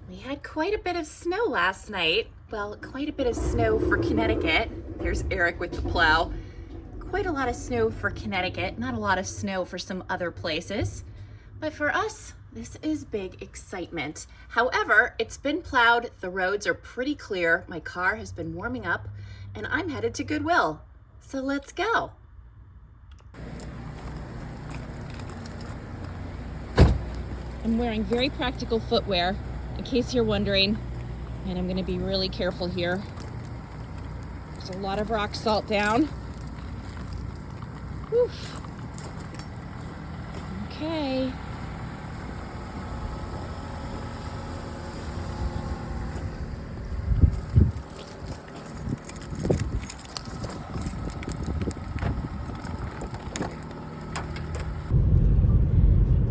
We had quite a bit of snow last night. Well, quite a bit of snow for Connecticut. There's Eric with the plow. Quite a lot of snow for Connecticut, not a lot of snow for some other places. But for us, this is big excitement. However, it's been plowed, the roads are pretty clear, my car has been warming up, and I'm headed to Goodwill. So let's go. I'm wearing very practical footwear, in case you're wondering, and I'm gonna be really careful here. There's a lot of rock salt down. Whew. Okay.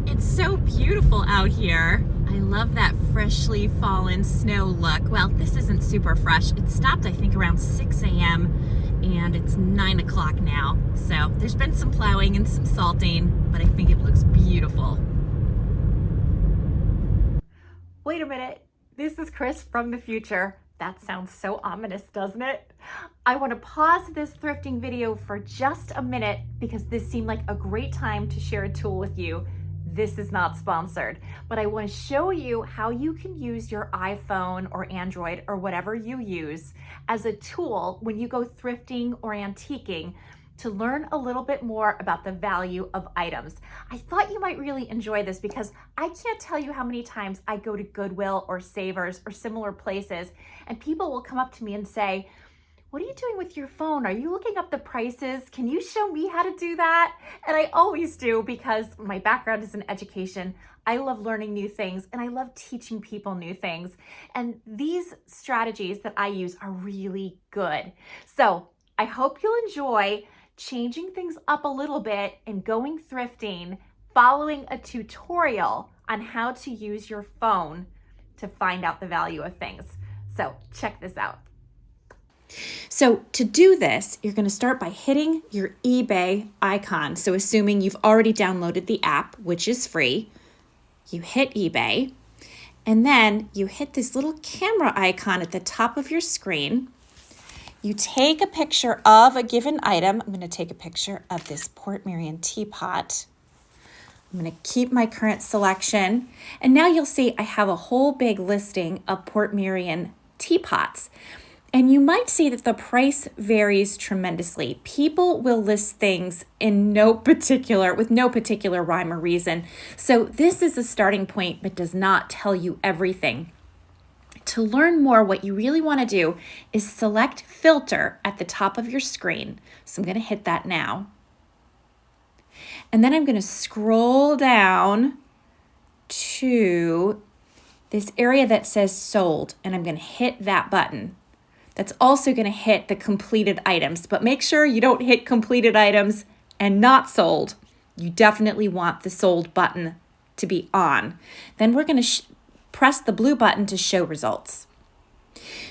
It's so beautiful out here. I love that freshly fallen snow look. Well, this isn't super fresh. It stopped, I think, around 6 a.m. and it's 9 o'clock now. So there's been some plowing and some salting, but I think it looks beautiful. Wait a minute, this is Chris from the future. That sounds so ominous, doesn't it? I want to pause this thrifting video for just a minute because this seemed like a great time to share a tool with you. This is not sponsored, but I want to show you how you can use your iPhone or Android or whatever you use as a tool when you go thrifting or antiquing to learn a little bit more about the value of items. I thought you might really enjoy this because I can't tell you how many times I go to Goodwill or Savers or similar places and people will come up to me and say, "What are you doing with your phone? Are you looking up the prices? Can you show me how to do that?" And I always do because my background is in education. I love learning new things and I love teaching people new things. And these strategies that I use are really good. So I hope you'll enjoy changing things up a little bit and going thrifting, following a tutorial on how to use your phone to find out the value of things. So check this out. So to do this, you're going to start by hitting your eBay icon. So assuming you've already downloaded the app, which is free, you hit eBay, and then you hit this little camera icon at the top of your screen. You take a picture of a given item. I'm going to take a picture of this Port Marion teapot. I'm going to keep my current selection. And now you'll see I have a whole big listing of Port Marion teapots. And you might see that the price varies tremendously. People will list things with no particular rhyme or reason. So this is a starting point, but does not tell you everything. To learn more, what you really want to do is select filter at the top of your screen. So I'm going to hit that now. And then I'm going to scroll down to this area that says sold, and I'm going to hit that button. That's also going to hit the completed items, but make sure you don't hit completed items and not sold. You definitely want the sold button to be on. Then we're going to press the blue button to show results.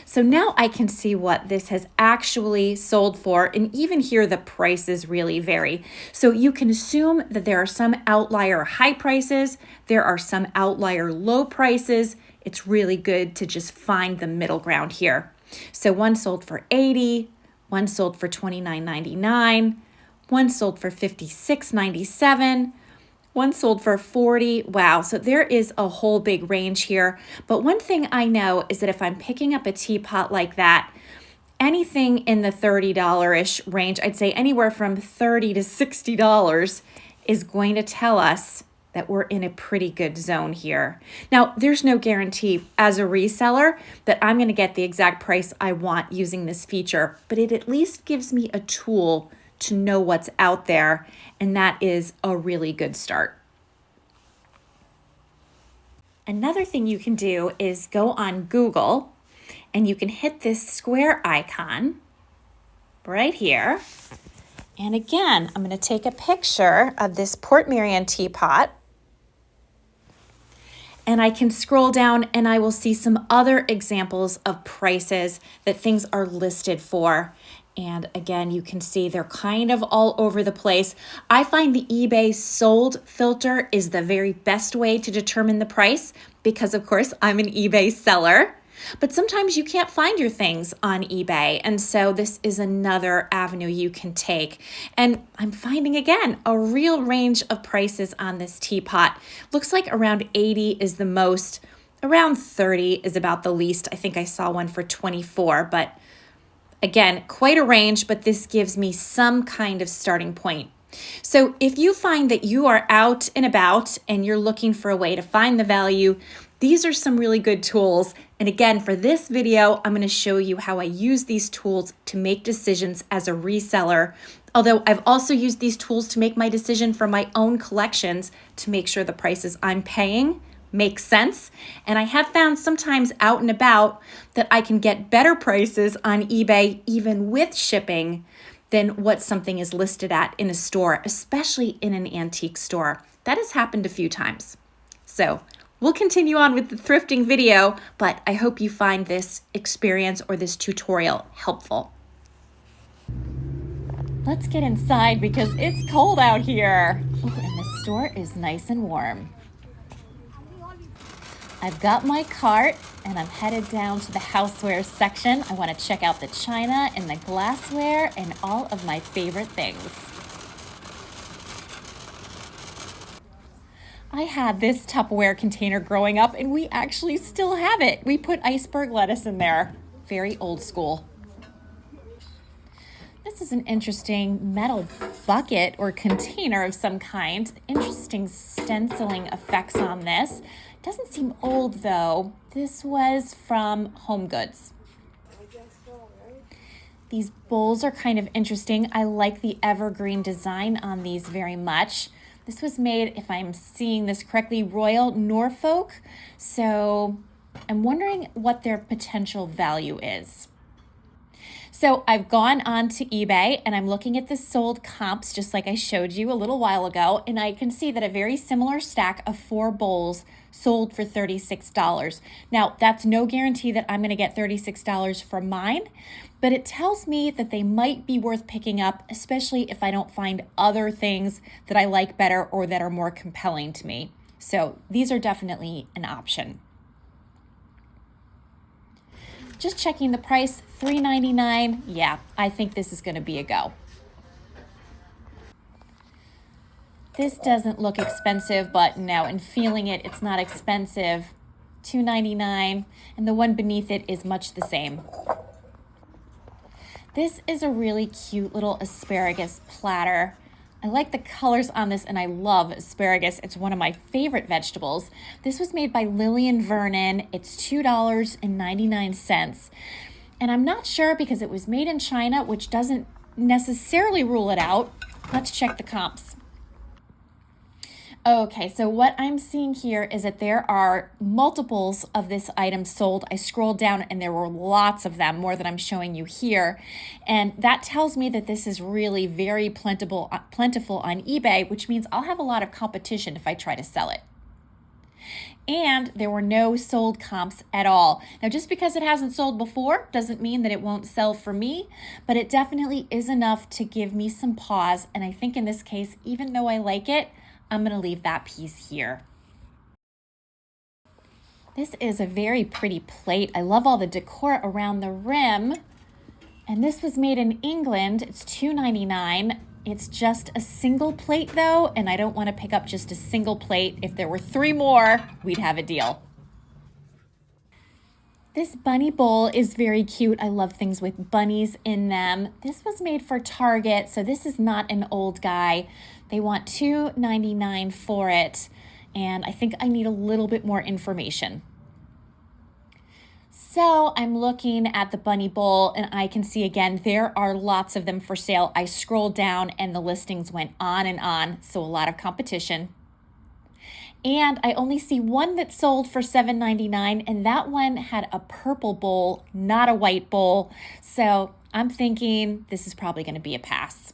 So now I can see what this has actually sold for, and even here the prices really vary. So you can assume that there are some outlier high prices, there are some outlier low prices. It's really good to just find the middle ground here. So one sold for $80, one sold for $29.99, one sold for $56.97, one sold for $40. Wow, so there is a whole big range here. But one thing I know is that if I'm picking up a teapot like that, anything in the $30-ish range, I'd say anywhere from $30 to $60 is going to tell us that we're in a pretty good zone here. Now, there's no guarantee as a reseller that I'm going to get the exact price I want using this feature, but it at least gives me a tool to know what's out there, and that is a really good start. Another thing you can do is go on Google, and you can hit this square icon right here. And again, I'm going to take a picture of this Port Marion teapot. And I can scroll down and I will see some other examples of prices that things are listed for. And again, you can see they're kind of all over the place. I find the eBay sold filter is the very best way to determine the price because, of course, I'm an eBay seller. But sometimes you can't find your things on eBay. And so this is another avenue you can take. And I'm finding, again, a real range of prices on this teapot. Looks like around 80 is the most. Around 30 is about the least. I think I saw one for 24, but again, quite a range, but this gives me some kind of starting point. So if you find that you are out and about and you're looking for a way to find the value, these are some really good tools. And again, for this video, I'm going to show you how I use these tools to make decisions as a reseller. Although I've also used these tools to make my decision for my own collections to make sure the prices I'm paying make sense. And I have found sometimes out and about that I can get better prices on eBay, even with shipping, than what something is listed at in a store, especially in an antique store. That has happened a few times. So we'll continue on with the thrifting video, but I hope you find this experience or this tutorial helpful. Let's get inside because it's cold out here. Oh, and the store is nice and warm. I've got my cart and I'm headed down to the houseware section. I want to check out the china and the glassware and all of my favorite things. I had this Tupperware container growing up and we actually still have it. We put iceberg lettuce in there. Very old school. This is an interesting metal bucket or container of some kind. Interesting stenciling effects on this. Doesn't seem old though. This was from Home Goods. These bowls are kind of interesting. I like the evergreen design on these very much. This was made, if I'm seeing this correctly, Royal Norfolk. So I'm wondering what their potential value is. So I've gone on to eBay and I'm looking at the sold comps just like I showed you a little while ago, and I can see that a very similar stack of 4 bowls sold for $36. Now, that's no guarantee that I'm going to get $36 for mine, but it tells me that they might be worth picking up, especially if I don't find other things that I like better or that are more compelling to me. So these are definitely an option. Just checking the price, $3.99. Yeah, I think this is going to be a go. This doesn't look expensive, but no, in feeling it, it's not expensive. $2.99, and the one beneath it is much the same. This is a really cute little asparagus platter. I like the colors on this, and I love asparagus. It's one of my favorite vegetables. This was made by Lillian Vernon. It's $2.99. And I'm not sure because it was made in China, which doesn't necessarily rule it out. Let's check the comps. Okay, so what I'm seeing here is that there are multiples of this item sold. I scrolled down and there were lots of them, more than I'm showing you here. And that tells me that this is really very plentiful on eBay, which means I'll have a lot of competition if I try to sell it. And there were no sold comps at all. Now, just because it hasn't sold before doesn't mean that it won't sell for me, but it definitely is enough to give me some pause. And I think in this case, even though I like it, I'm going to leave that piece here. This is a very pretty plate. I love all the decor around the rim. And this was made in England. It's $2.99. It's just a single plate though, and I don't want to pick up just a single plate. If there were 3 more, we'd have a deal. This bunny bowl is very cute. I love things with bunnies in them. This was made for Target, so this is not an old guy. They want $2.99 for it, and I think I need a little bit more information. So I'm looking at the bunny bowl, and I can see again, there are lots of them for sale. I scrolled down and the listings went on and on, so a lot of competition. And I only see one that sold for $7.99, and that one had a purple bowl, not a white bowl. So I'm thinking this is probably going to be a pass.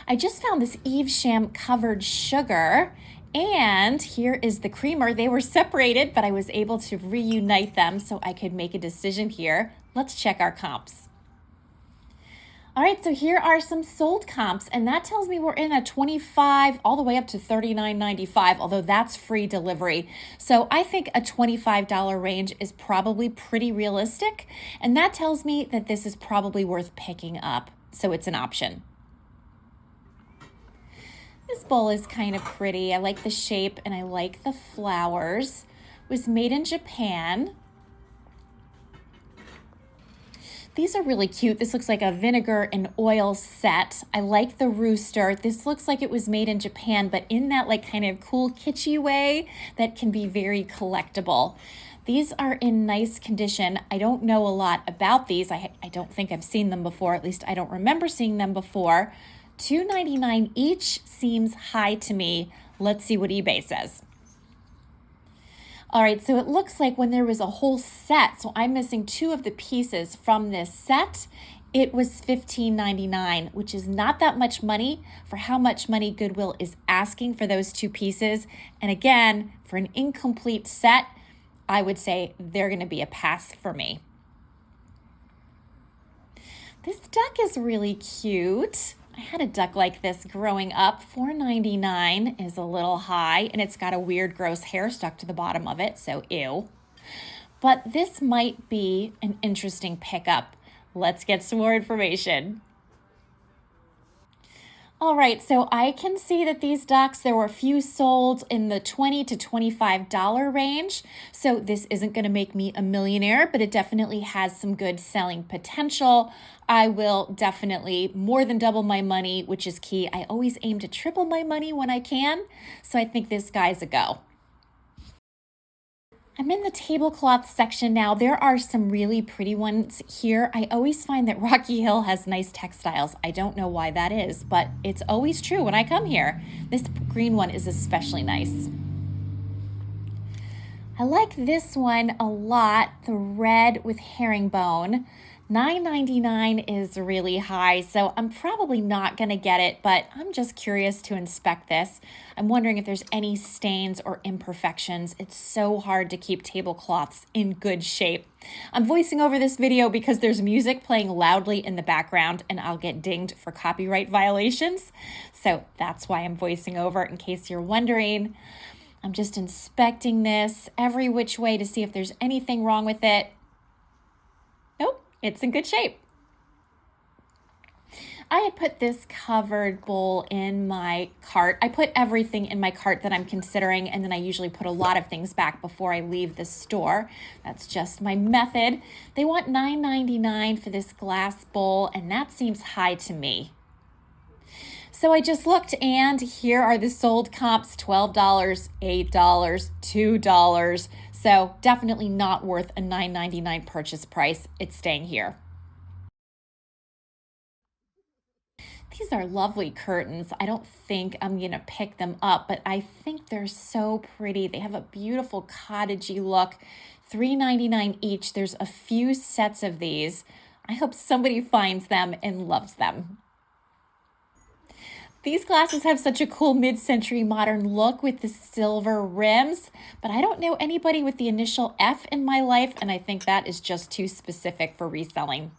I just found this Evesham covered sugar, and here is the creamer. They were separated, but I was able to reunite them so I could make a decision here. Let's check our comps. All right, so here are some sold comps, and that tells me we're in a 25 all the way up to $39.95, although that's free delivery. So I think a $25 range is probably pretty realistic, and that tells me that this is probably worth picking up, so it's an option. This bowl is kind of pretty. I like the shape and I like the flowers. It was made in Japan. These are really cute. This looks like a vinegar and oil set. I like the rooster. This looks like it was made in Japan, but in that like kind of cool kitschy way that can be very collectible. These are in nice condition. I don't know a lot about these. I don't think I've seen them before. At least I don't remember seeing them before. $2.99 each seems high to me. Let's see what eBay says. All right, so it looks like when there was a whole set, so I'm missing two of the pieces from this set, it was $15.99, which is not that much money for how much money Goodwill is asking for those two pieces. And again, for an incomplete set, I would say they're gonna be a pass for me. This duck is really cute. I had a duck like this growing up. $4.99 is a little high, and it's got a weird, gross hair stuck to the bottom of it, so ew. But this might be an interesting pickup. Let's get some more information. All right, so I can see that these ducks, there were a few sold in the $20 to $25 range. So this isn't gonna make me a millionaire, but it definitely has some good selling potential. I will definitely more than double my money, which is key. I always aim to triple my money when I can. So I think this guy's a go. I'm in the tablecloth section now. There are some really pretty ones here. I always find that Rocky Hill has nice textiles. I don't know why that is, but it's always true when I come here. This green one is especially nice. I like this one a lot, the red with herringbone. $9.99 is really high, so I'm probably not gonna get it, but I'm just curious to inspect this. I'm wondering if there's any stains or imperfections. It's so hard to keep tablecloths in good shape. I'm voicing over this video because there's music playing loudly in the background and I'll get dinged for copyright violations. So that's why I'm voicing over, in case you're wondering. I'm just inspecting this every which way to see if there's anything wrong with it. Nope. It's in good shape. I had put this covered bowl in my cart. I put everything in my cart that I'm considering, and then I usually put a lot of things back before I leave the store. That's just my method. They want $9.99 for this glass bowl, and that seems high to me. So I just looked, and here are the sold comps: $12, $8, $2. So definitely not worth a $9.99 purchase price. It's staying here. These are lovely curtains. I don't think I'm gonna pick them up, but I think they're so pretty. They have a beautiful cottagey look. $3.99 each. There's a few sets of these. I hope somebody finds them and loves them. These glasses have such a cool mid-century modern look with the silver rims, but I don't know anybody with the initial F in my life, and I think that is just too specific for reselling.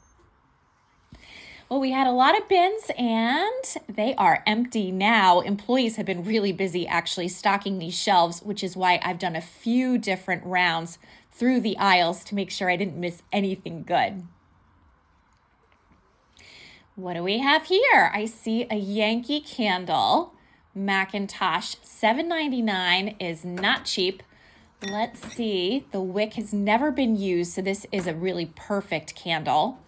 Well, we had a lot of bins and they are empty now. Employees have been really busy actually stocking these shelves, which is why I've done a few different rounds through the aisles to make sure I didn't miss anything good. What do we have here? I see a Yankee Candle, Macintosh. $7.99 is not cheap. Let's see, the wick has never been used, so this is a really perfect candle.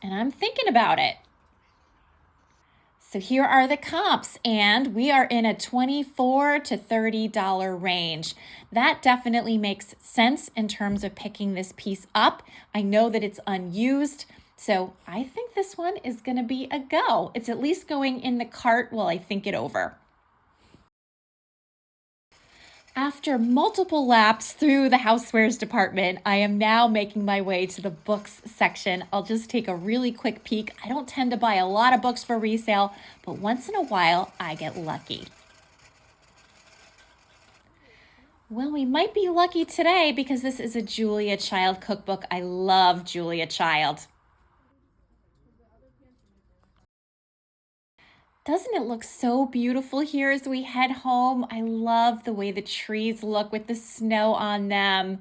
And I'm thinking about it. So here are the comps, and we are in a $24 to $30 range. That definitely makes sense in terms of picking this piece up. I know that it's unused, so I think this one is gonna be a go. It's at least going in the cart while I think it over. After multiple laps through the housewares department, I am now making my way to the books section. I'll just take a really quick peek. I don't tend to buy a lot of books for resale, but once in a while, I get lucky. Well, we might be lucky today because this is a Julia Child cookbook. I love Julia Child. Doesn't it look so beautiful here as we head home? I love the way the trees look with the snow on them.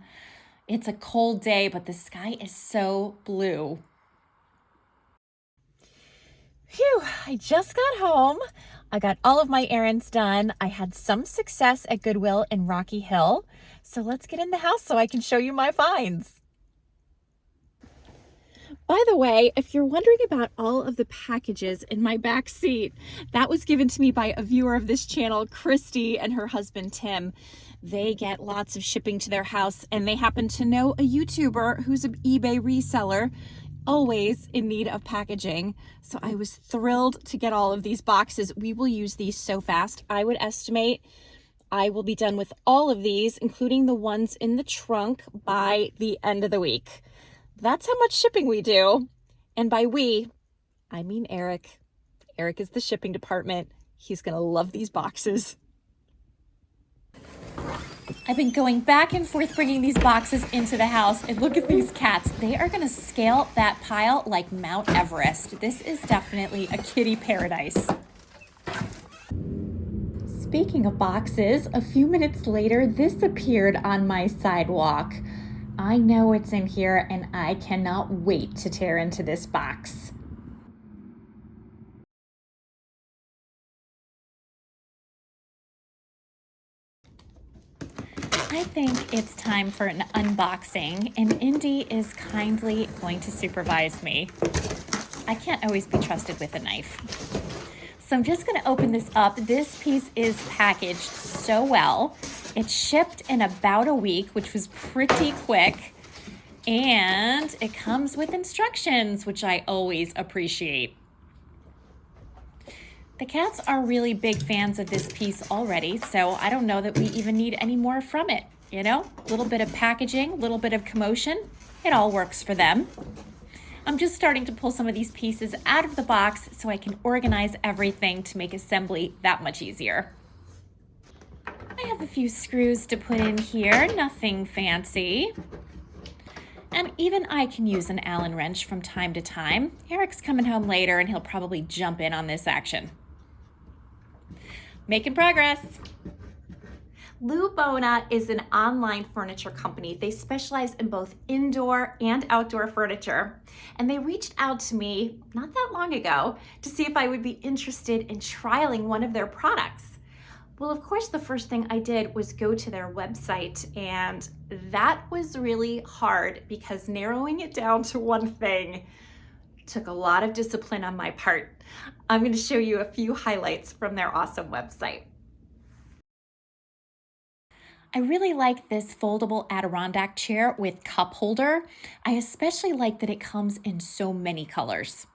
It's a cold day, but the sky is so blue. Phew, I just got home. I got all of my errands done. I had some success at Goodwill in Rocky Hill. So let's get in the house so I can show you my finds. By the way, if you're wondering about all of the packages in my back seat, that was given to me by a viewer of this channel, Christy, and her husband, Tim. They get lots of shipping to their house, and they happen to know a YouTuber who's an eBay reseller, always in need of packaging. So I was thrilled to get all of these boxes. We will use these so fast. I would estimate I will be done with all of these, including the ones in the trunk, by the end of the week. That's how much shipping we do. And by we, I mean Eric. Eric is the shipping department. He's gonna love these boxes. I've been going back and forth bringing these boxes into the house, and look at these cats. They are gonna scale that pile like Mount Everest. This is definitely a kitty paradise. Speaking of boxes, a few minutes later, this appeared on my sidewalk. I know it's in here, and I cannot wait to tear into this box. I think it's time for an unboxing, and Indy is kindly going to supervise me. I can't always be trusted with a knife. So I'm just going to open this up. This piece is packaged so well. It shipped in about a week, which was pretty quick. And it comes with instructions, which I always appreciate. The cats are really big fans of this piece already, so I don't know that we even need any more from it. You know, a little bit of packaging, a little bit of commotion, it all works for them. I'm just starting to pull some of these pieces out of the box so I can organize everything to make assembly that much easier. I have a few screws to put in here, nothing fancy. And even I can use an Allen wrench from time to time. Eric's coming home later and he'll probably jump in on this action. Making progress. Lue Bona is an online furniture company. They specialize in both indoor and outdoor furniture. And they reached out to me not that long ago to see if I would be interested in trialing one of their products. Well, of course, the first thing I did was go to their website, and that was really hard because narrowing it down to one thing took a lot of discipline on my part. I'm going to show you a few highlights from their awesome website. I really like this foldable Adirondack chair with cup holder. I especially like that it comes in so many colors.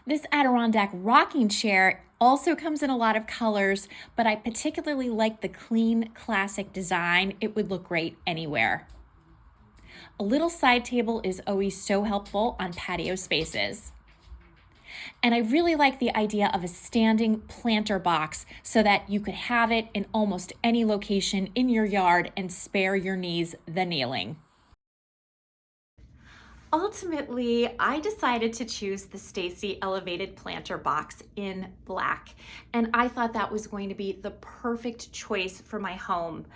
This Adirondack rocking chair also comes in a lot of colors, but I particularly like the clean, classic design. It would look great anywhere. A little side table is always so helpful on patio spaces. And I really like the idea of a standing planter box so that you could have it in almost any location in your yard and spare your knees the kneeling. Ultimately, I decided to choose the Stacy Elevated Planter Box in black, and I thought that was going to be the perfect choice for my home.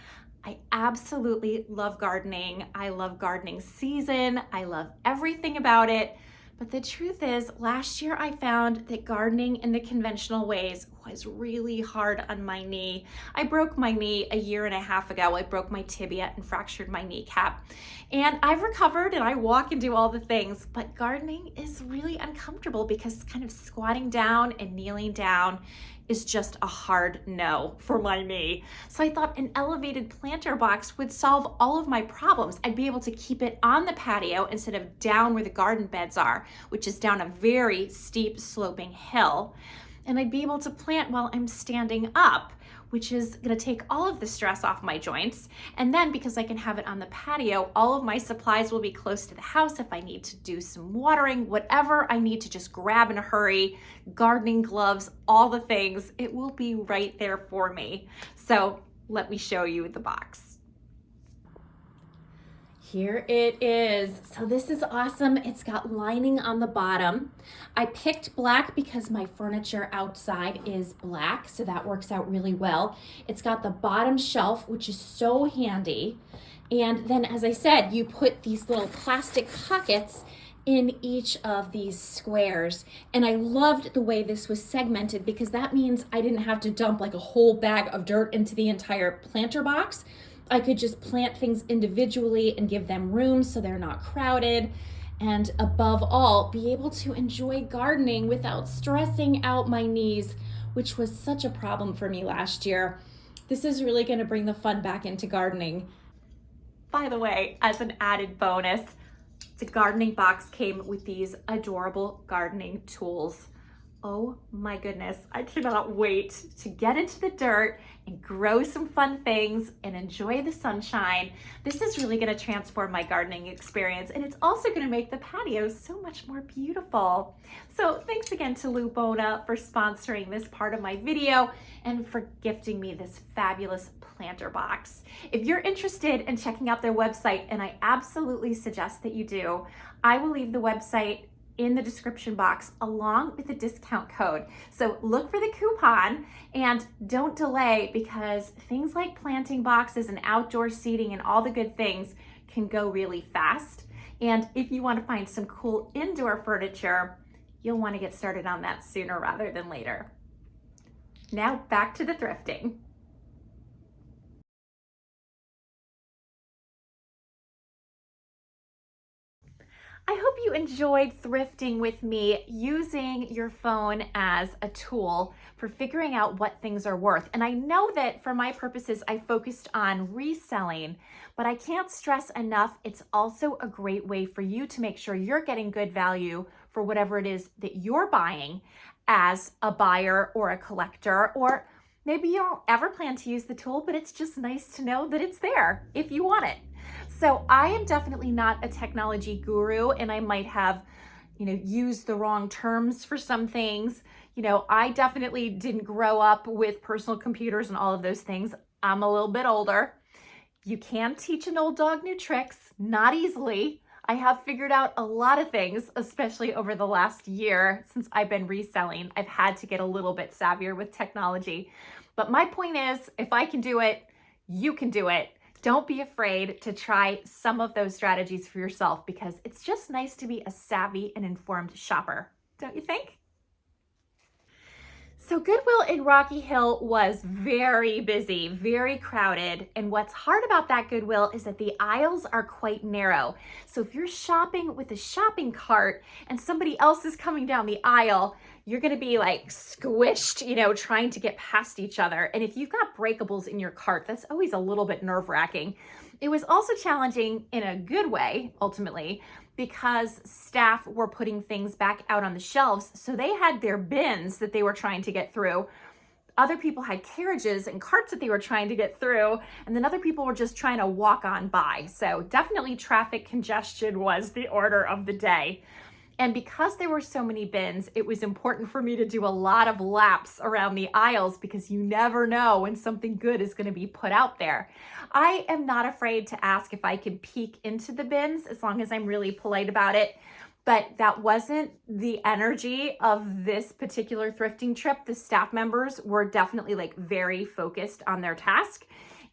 I absolutely love gardening. I love gardening season. I love everything about it. But the truth is, last year I found that gardening in the conventional ways was really hard on my knee. I broke my knee a year and a half ago. I broke my tibia and fractured my kneecap. And I've recovered and I walk and do all the things, but gardening is really uncomfortable because kind of squatting down and kneeling down is just a hard no for my knee. So I thought an elevated planter box would solve all of my problems. I'd be able to keep it on the patio instead of down where the garden beds are, which is down a very steep sloping hill. And I'd be able to plant while I'm standing up, which is gonna take all of the stress off my joints. And then because I can have it on the patio, all of my supplies will be close to the house if I need to do some watering, whatever I need to just grab in a hurry, gardening gloves, all the things, it will be right there for me. So Let me show you the box. Here it is. So this is awesome. It's got lining on the bottom. I picked black because my furniture outside is black, so that works out really well. It's got the bottom shelf, which is so handy. And then, as I said, you put these little plastic pockets in each of these squares. And I loved the way this was segmented because that means I didn't have to dump like a whole bag of dirt into the entire planter box. I could just plant things individually and give them room so they're not crowded. And above all, be able to enjoy gardening without stressing out my knees, which was such a problem for me last year. This is really going to bring the fun back into gardening. By the way, as an added bonus, the gardening box came with these adorable gardening tools. Oh my goodness, I cannot wait to get into the dirt and grow some fun things and enjoy the sunshine. This is really going to transform my gardening experience, and it's also going to make the patio so much more beautiful. So thanks again to Lue Bona for sponsoring this part of my video and for gifting me this fabulous planter box. If you're interested in checking out their website, and I absolutely suggest that you do, I will leave the website in the description box along with the discount code. So look for the coupon and don't delay, because things like planting boxes and outdoor seating and all the good things can go really fast. And if you want to find some cool indoor furniture, you'll want to get started on that sooner rather than later. Now back to the thrifting. I hope you enjoyed thrifting with me, using your phone as a tool for figuring out what things are worth. And I know that for my purposes, I focused on reselling, but I can't stress enough, it's also a great way for you to make sure you're getting good value for whatever it is that you're buying as a buyer or a collector, or maybe you don't ever plan to use the tool, but it's just nice to know that it's there if you want it. So I am definitely not a technology guru, and I might have, used the wrong terms for some things. I definitely didn't grow up with personal computers and all of those things. I'm a little bit older. You can teach an old dog new tricks, not easily. I have figured out a lot of things, especially over the last year since I've been reselling. I've had to get a little bit savvier with technology. But my point is, if I can do it, you can do it. Don't be afraid to try some of those strategies for yourself, because it's just nice to be a savvy and informed shopper, don't you think? So Goodwill in Rocky Hill was very busy, very crowded. And what's hard about that Goodwill is that the aisles are quite narrow. So if you're shopping with a shopping cart and somebody else is coming down the aisle, you're gonna be like squished, trying to get past each other. And if you've got breakables in your cart, that's always a little bit nerve-wracking. It was also challenging in a good way, ultimately, because staff were putting things back out on the shelves. So they had their bins that they were trying to get through. Other people had carriages and carts that they were trying to get through. And then other people were just trying to walk on by. So definitely traffic congestion was the order of the day. And because there were so many bins, it was important for me to do a lot of laps around the aisles, because you never know when something good is going to be put out there. I am not afraid to ask if I can peek into the bins, as long as I'm really polite about it. But that wasn't the energy of this particular thrifting trip. The staff members were definitely very focused on their task.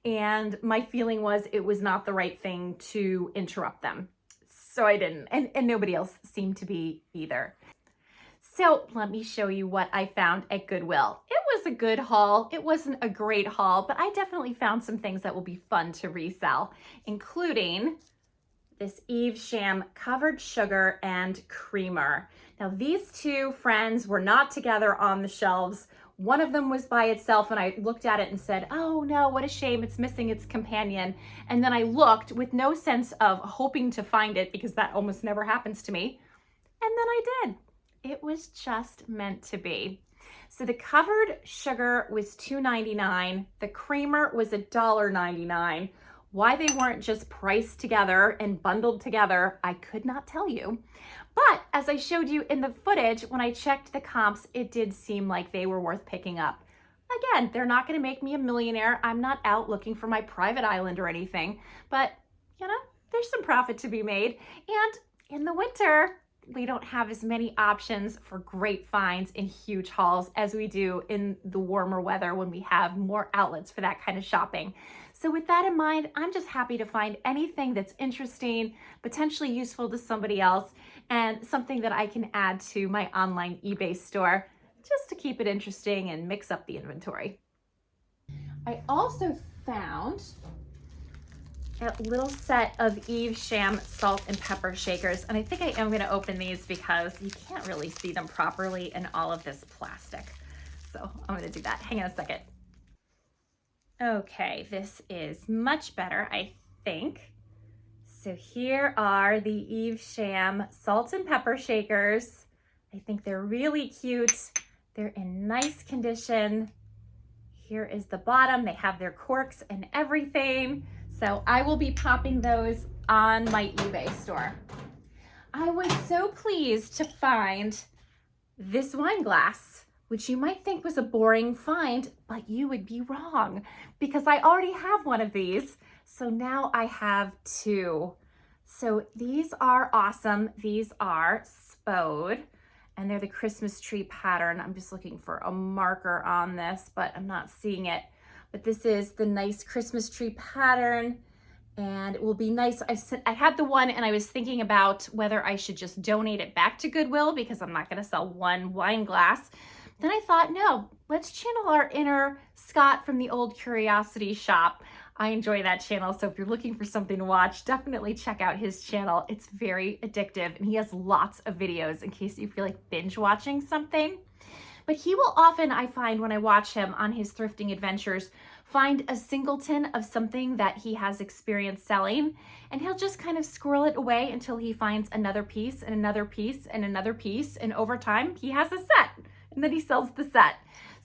And my feeling was it was not the right thing to interrupt them. So I didn't, and nobody else seemed to be either. So let me show you what I found at Goodwill. It was a good haul. It wasn't a great haul, but I definitely found some things that will be fun to resell, including this Evesham covered sugar and creamer. Now these two friends were not together on the shelves. One of them was by itself, and I looked at it and said, oh no, what a shame, it's missing its companion. And then I looked with no sense of hoping to find it, because that almost never happens to me. And then I did. It was just meant to be. So the covered sugar was $2.99. The creamer was $1.99. Why they weren't just priced together and bundled together, I could not tell you. But as I showed you in the footage, when I checked the comps, it did seem like they were worth picking up. Again, they're not going to make me a millionaire. I'm not out looking for my private island or anything, but you know, there's some profit to be made. And in the winter, we don't have as many options for great finds in huge hauls as we do in the warmer weather when we have more outlets for that kind of shopping. So with that in mind, I'm just happy to find anything that's interesting, potentially useful to somebody else, and something that I can add to my online eBay store just to keep it interesting and mix up the inventory. I also found a little set of Evesham salt and pepper shakers, and I think I am going to open these because you can't really see them properly in all of this plastic. So I'm going to do that. Hang on a second. Okay, this is much better, I think. So here are the Evesham salt and pepper shakers. I think they're really cute. They're in nice condition. Here is the bottom. They have their corks and everything. So I will be popping those on my eBay store. I was so pleased to find this wine glass, which you might think was a boring find, but you would be wrong because I already have one of these. So now I have two. So these are awesome. These are Spode, and they're the Christmas tree pattern. I'm just looking for a marker on this, but I'm not seeing it. But this is the nice Christmas tree pattern, and it will be nice. I had the one and I was thinking about whether I should just donate it back to Goodwill because I'm not gonna sell one wine glass. Then I thought, no, let's channel our inner Scott from the Old Curiosity Shop. I enjoy that channel, so if you're looking for something to watch, definitely check out his channel. It's very addictive, and he has lots of videos in case you feel like binge watching something. But he will often, I find when I watch him on his thrifting adventures, find a singleton of something that he has experience selling, and he'll just kind of squirrel it away until he finds another piece and another piece and another piece, and over time he has a set, and then he sells the set.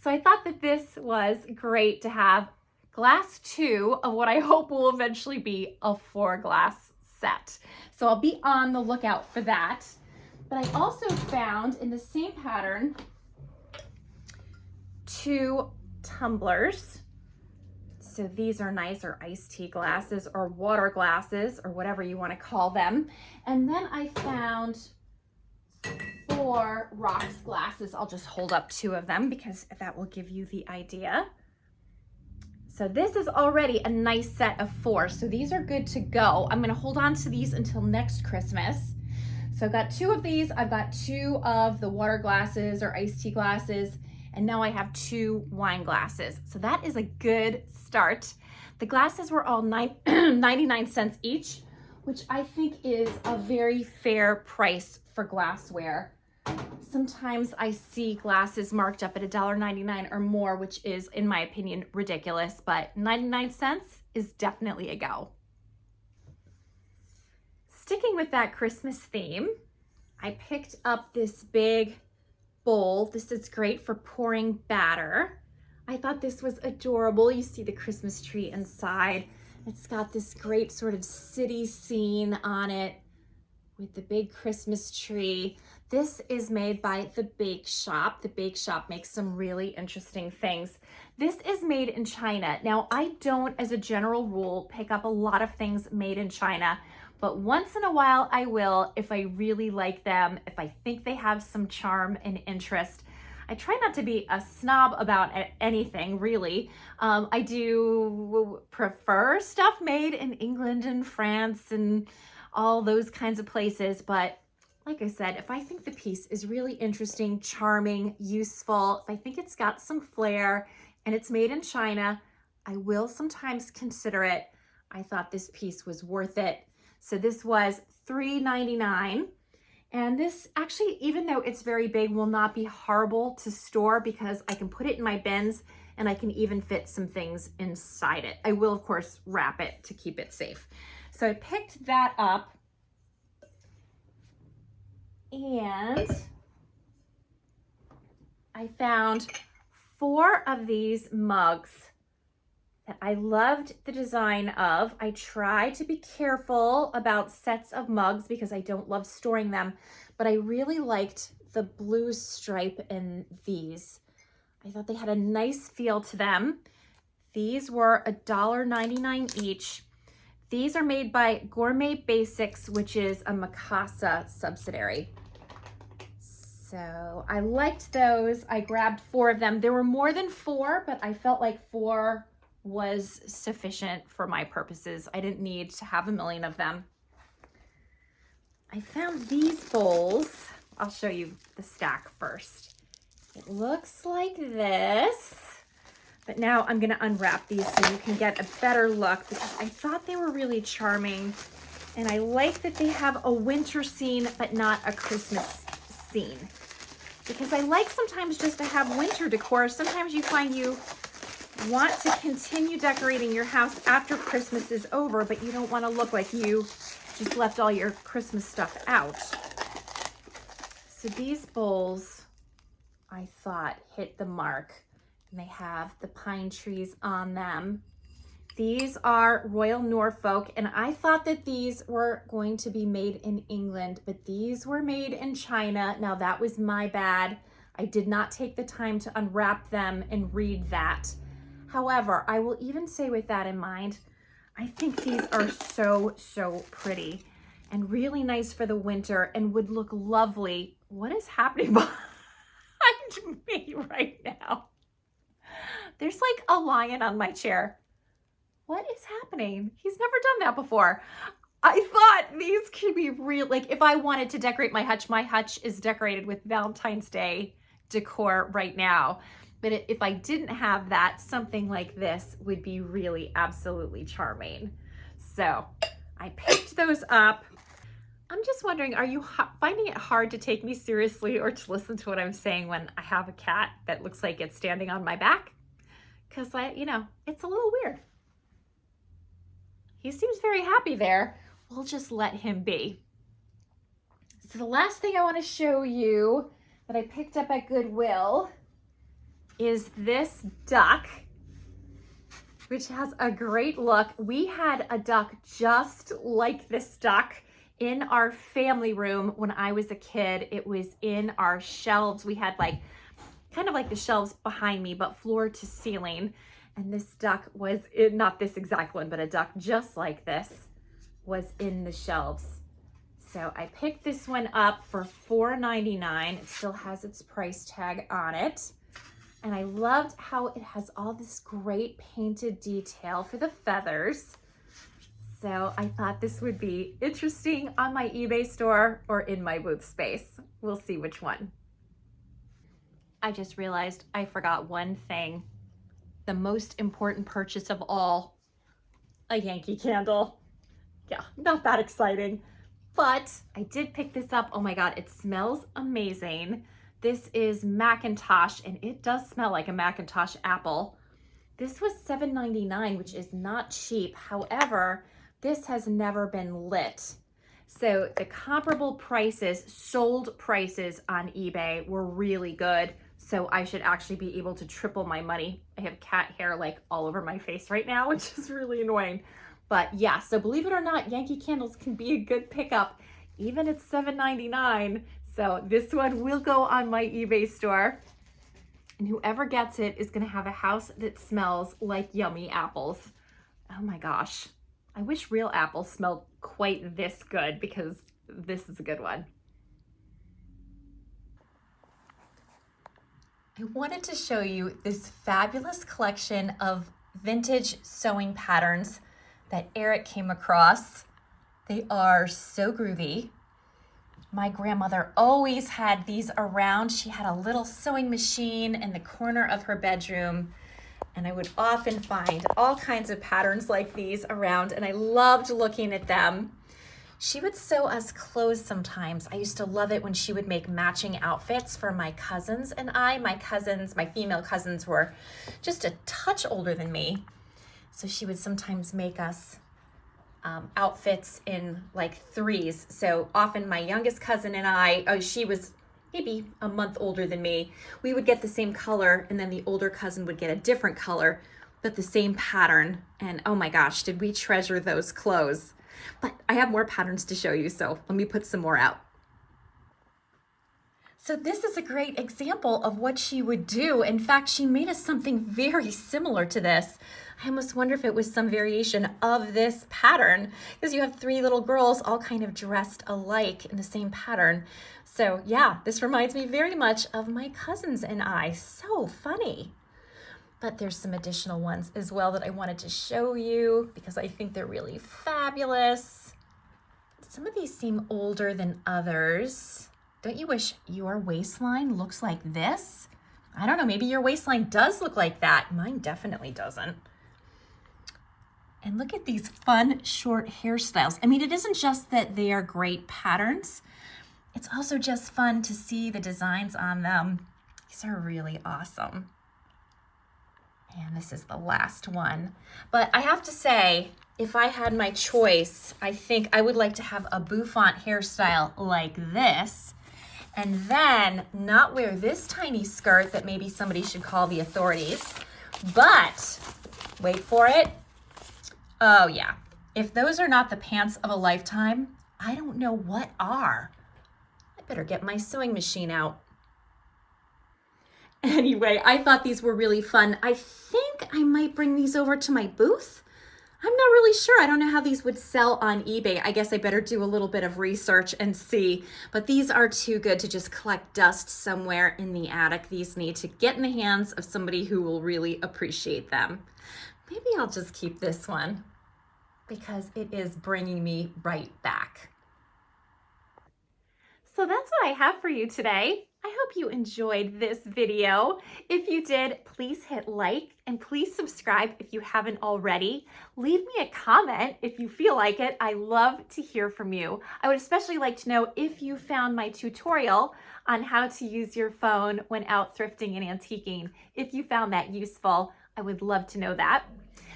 So I thought that this was great to have glass 2 of what I hope will eventually be a 4-glass set. So I'll be on the lookout for that. But I also found in the same pattern 2 tumblers. So these are nice, or iced tea glasses or water glasses or whatever you want to call them. And then I found 4 rocks glasses. I'll just hold up 2 of them because that will give you the idea. So this is already a nice set of 4. So these are good to go. I'm going to hold on to these until next Christmas. So I've got 2 of these. I've got 2 of the water glasses or iced tea glasses. And now I have 2 wine glasses. So that is a good start. The glasses were all 99 cents each, which I think is a very fair price for glassware. Sometimes I see glasses marked up at $1.99 or more, which is, in my opinion, ridiculous, but 99 cents is definitely a go. Sticking with that Christmas theme, I picked up this big bowl. This is great for pouring batter. I thought this was adorable. You see the Christmas tree inside. It's got this great sort of city scene on it with the big Christmas tree. This is made by The Bake Shop. The Bake Shop makes some really interesting things. This is made in China. Now, I don't, as a general rule, pick up a lot of things made in China, but once in a while I will if I really like them, if I think they have some charm and interest. I try not to be a snob about anything, really. I do prefer stuff made in England and France and all those kinds of places, but like I said, if I think the piece is really interesting, charming, useful, if I think it's got some flair and it's made in China, I will sometimes consider it. I thought this piece was worth it. So this was $3.99. And this actually, even though it's very big, will not be horrible to store because I can put it in my bins and I can even fit some things inside it. I will, of course, wrap it to keep it safe. So I picked that up. And I found 4 of these mugs that I loved the design of. I try to be careful about sets of mugs because I don't love storing them, but I really liked the blue stripe in these. I thought they had a nice feel to them. These were $1.99 each. These are made by Gourmet Basics, which is a Mikasa subsidiary. So I liked those. I grabbed 4 of them. There were more than 4, but I felt like 4 was sufficient for my purposes. I didn't need to have a million of them. I found these bowls. I'll show you the stack first. It looks like this, but now I'm gonna unwrap these so you can get a better look because I thought they were really charming. And I like that they have a winter scene, but not a Christmas scene. Because I like sometimes just to have winter decor. Sometimes you find you want to continue decorating your house after Christmas is over, but you don't want to look like you just left all your Christmas stuff out. So these bowls, I thought, hit the mark. And they have the pine trees on them. These are Royal Norfolk, and I thought that these were going to be made in England, but these were made in China. Now that was my bad. I did not take the time to unwrap them and read that. However, I will even say with that in mind, I think these are so pretty and really nice for the winter and would look lovely. What is happening behind me right now? There's like a lion on my chair. What is happening? He's never done that before. I thought these could be real. Like if I wanted to decorate my hutch is decorated with Valentine's Day decor right now. But if I didn't have that, something like this would be really absolutely charming. So I picked those up. I'm just wondering, are you finding it hard to take me seriously or to listen to what I'm saying when I have a cat that looks like it's standing on my back? Because it's a little weird. He seems very happy there. We'll just let him be. So the last thing I want to show you that I picked up at Goodwill is this duck, which has a great look. We had a duck just like this duck in our family room when I was a kid. It was in our shelves. We had kind of like the shelves behind me, but floor to ceiling. And this duck was in, not this exact one, but a duck just like this was in the shelves. So I picked this one up for $4.99. It still has its price tag on it. And I loved how it has all this great painted detail for the feathers. So I thought this would be interesting on my eBay store or in my booth space. We'll see which one. I just realized I forgot one thing. The most important purchase of all, a Yankee candle. Yeah, not that exciting, but I did pick this up. Oh my God, it smells amazing. This is Macintosh, and it does smell like a Macintosh apple. This was $7.99, which is not cheap. However, this has never been lit. So the comparable prices, sold prices on eBay were really good. So I should actually be able to triple my money. I have cat hair all over my face right now, which is really annoying. But yeah, so believe it or not, Yankee candles can be a good pickup, even at $7.99. So this one will go on my eBay store. And whoever gets it is gonna have a house that smells like yummy apples. Oh my gosh. I wish real apples smelled quite this good because this is a good one. I wanted to show you this fabulous collection of vintage sewing patterns that Eric came across. They are so groovy. My grandmother always had these around. She had a little sewing machine in the corner of her bedroom, and I would often find all kinds of patterns like these around, and I loved looking at them. She would sew us clothes sometimes. I used to love it when she would make matching outfits for my cousins and I. My female cousins were just a touch older than me. So she would sometimes make us outfits in threes. So often my youngest cousin and I, she was maybe a month older than me, we would get the same color, and then the older cousin would get a different color, but the same pattern. And oh my gosh, did we treasure those clothes. But I have more patterns to show you, so let me put some more out. So this is a great example of what she would do. In fact, she made us something very similar to this. I almost wonder if it was some variation of this pattern, because you have three little girls all kind of dressed alike in the same pattern. So yeah, this reminds me very much of my cousins and I. So funny. But there's some additional ones as well that I wanted to show you because I think they're really fabulous. Some of these seem older than others. Don't you wish your waistline looks like this? I don't know, maybe your waistline does look like that. Mine definitely doesn't. And look at these fun short hairstyles. I mean, it isn't just that they are great patterns. It's also just fun to see the designs on them. These are really awesome. And this is the last one. But I have to say, if I had my choice, I think I would like to have a bouffant hairstyle like this, and then not wear this tiny skirt that maybe somebody should call the authorities, but wait for it. Oh yeah, if those are not the pants of a lifetime, I don't know what are. I better get my sewing machine out. Anyway, I thought these were really fun. I think I might bring these over to my booth. I'm not really sure. I don't know how these would sell on eBay. I guess I better do a little bit of research and see. But these are too good to just collect dust somewhere in the attic. These need to get in the hands of somebody who will really appreciate them. Maybe I'll just keep this one because it is bringing me right back. So that's what I have for you today. I hope you enjoyed this video. If you did, please hit like and please subscribe if you haven't already. Leave me a comment if you feel like it. I love to hear from you. I would especially like to know if you found my tutorial on how to use your phone when out thrifting and antiquing. If you found that useful, I would love to know that.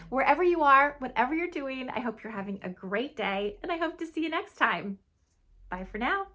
Wherever you are, whatever you're doing, I hope you're having a great day and I hope to see you next time. Bye for now.